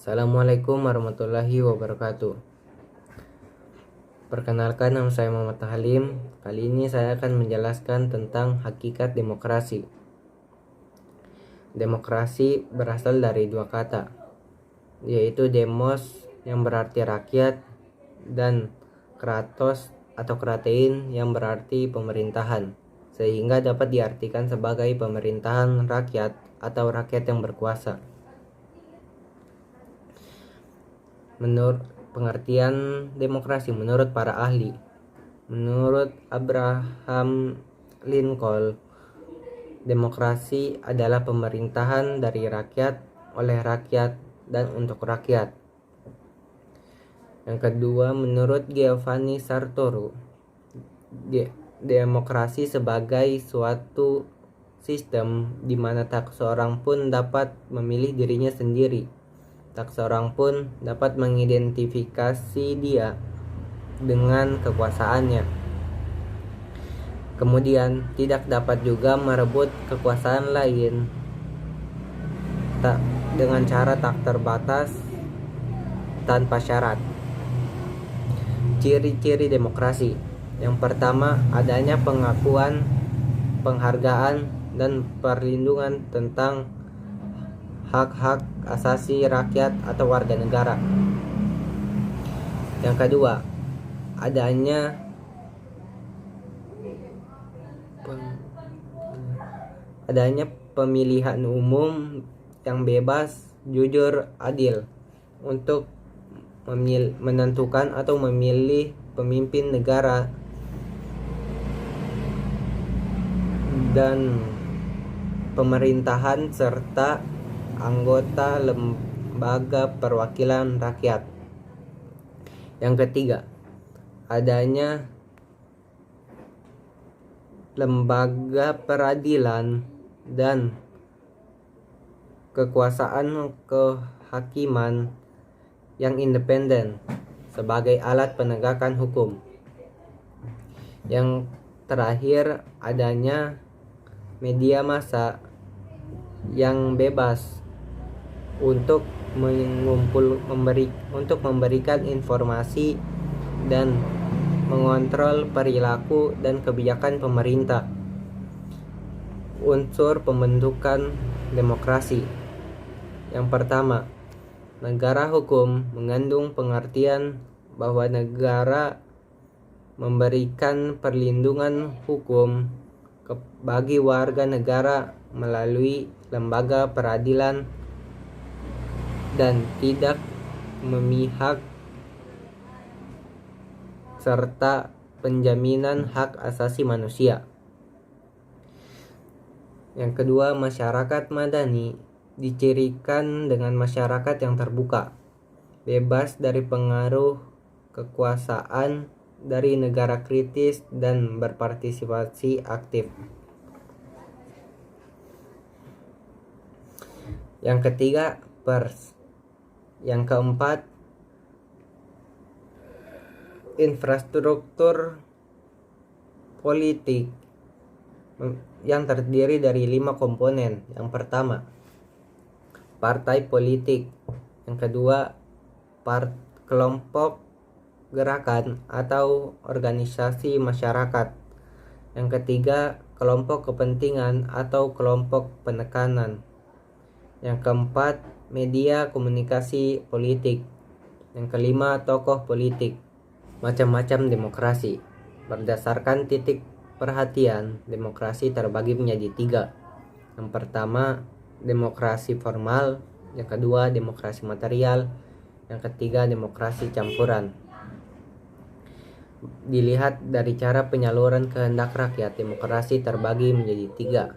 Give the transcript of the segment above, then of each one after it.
Assalamualaikum warahmatullahi wabarakatuh. Perkenalkan, nama saya Muhammad Halim. Kali ini saya akan menjelaskan tentang hakikat demokrasi. Demokrasi berasal dari dua kata, yaitu demos yang berarti rakyat dan kratos atau kratein yang berarti pemerintahan, sehingga dapat diartikan sebagai pemerintahan rakyat atau rakyat yang berkuasa. Menurut pengertian demokrasi menurut para ahli, menurut Abraham Lincoln, demokrasi adalah pemerintahan dari rakyat, oleh rakyat, dan untuk rakyat. Yang kedua, menurut Giovanni Sartori, demokrasi sebagai suatu sistem di mana tak seorang pun dapat memilih dirinya sendiri. Tak seorang pun dapat mengidentifikasi dia dengan kekuasaannya. Kemudian tidak dapat juga merebut kekuasaan lain dengan cara tak terbatas tanpa syarat. Ciri-ciri demokrasi. Yang pertama, adanya pengakuan, penghargaan, dan perlindungan tentang hak-hak asasi rakyat atau warga negara. Yang kedua, adanya pemilihan umum yang bebas, jujur, adil untuk menentukan atau memilih pemimpin negara dan pemerintahan serta anggota lembaga perwakilan rakyat. Yang ketiga, adanya lembaga peradilan dan kekuasaan kehakiman yang independen sebagai alat penegakan hukum. Yang terakhir, adanya media massa yang bebas untuk memberikan informasi dan mengontrol perilaku dan kebijakan pemerintah. Unsur pembentukan demokrasi. Yang pertama, negara hukum mengandung pengertian bahwa negara memberikan perlindungan hukum bagi warga negara melalui lembaga peradilan dan tidak memihak serta penjaminan hak asasi manusia. Yang kedua, masyarakat madani dicirikan dengan masyarakat yang terbuka, bebas dari pengaruh kekuasaan dari negara kritis dan berpartisipasi aktif. Yang ketiga, pers. Yang keempat, infrastruktur politik yang terdiri dari 5 komponen. Yang pertama, partai politik. Yang kedua, kelompok gerakan atau organisasi masyarakat. Yang ketiga, kelompok kepentingan atau kelompok penekanan. Yang keempat, media komunikasi politik. Yang kelima, tokoh politik. Macam-macam demokrasi. Berdasarkan titik perhatian, demokrasi terbagi menjadi 3. Yang pertama, demokrasi formal. Yang kedua, demokrasi material. Yang ketiga, demokrasi campuran. Dilihat dari cara penyaluran kehendak rakyat, demokrasi terbagi menjadi 3.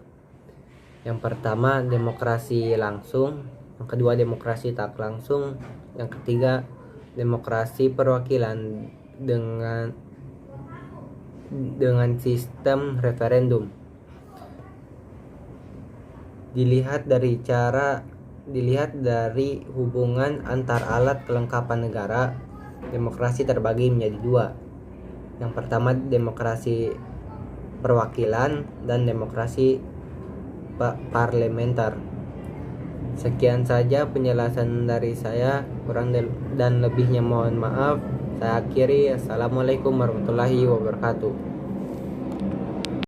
Yang pertama, demokrasi langsung. Yang kedua, demokrasi tak langsung. Yang ketiga, demokrasi perwakilan dengan sistem referendum. Dilihat dari hubungan antar alat kelengkapan negara, demokrasi terbagi menjadi 2. Yang pertama, demokrasi perwakilan dan demokrasi parlementer. Sekian saja penjelasan dari saya, kurang dan lebihnya mohon maaf. Saya akhiri. Assalamualaikum warahmatullahi wabarakatuh.